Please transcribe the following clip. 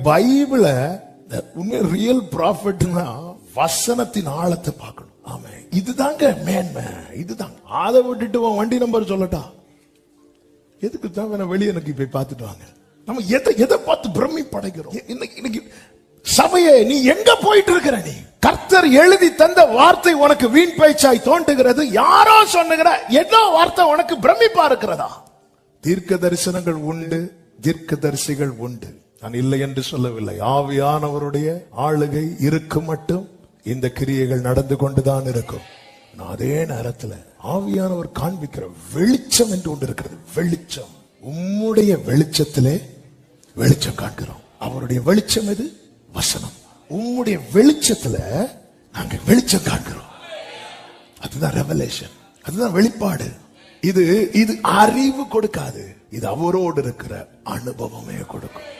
பைபிள உண்மை ரியல் ப்ராஃபிட்னா வசனத்தின் ஆழத்தை பார்க்கணும். ஆமா, இதுதாங்க மேன்மை. இதுதான். அதை விட்டுட்டு வண்டி நம்பர் சொல்லட்டா, எதுக்கு தான் வெளியே எனக்கு போய் பார்த்துட்டு வாங்க. நம்ம எதை பார்த்து பிரமிப்படைகிறோம். இன்னைக்கு சபையே, நீ எங்க போயிட்டு இருக்கிற? நீ கர்த்தர் எழுதி தந்த வார்த்தை உனக்கு வீண் பேச்சாய் தோன்றுகிறது. யாரோ சொன்னுகிற என்ன வார்த்தை உனக்கு பிரமிப்பா இருக்கிறதா? தீர்க்க தரிசனங்கள் உண்டு, தீர்க்க தரிசிகள் உண்டு. நான் இல்லை என்று சொல்லவில்லை. ஆவியானவருடைய ஆளுகை இருக்கும் மட்டும் இந்த கிரியைகள் நடந்து கொண்டுதான் இருக்கும். அதே நேரத்தில் ஆவியானவர் காண்பிக்கிற வெளிச்சம் என்று ஒன்று இருக்கிறது. வெளிச்சம், உம்முடைய வெளிச்சத்திலே வெளிச்சம் காண்கிறோம். அவருடைய வெளிச்சம் எது? வசனம். உம்முடைய வெளிச்சத்துல நாங்க வெளிச்சம் காண்கிறோம். அதுதான் ரெவலேஷன், அதுதான் வெளிப்பாடு. இது அறிவு கொடுக்காது, இது அவரோடு இருக்கிற அனுபவமே கொடுக்கும்.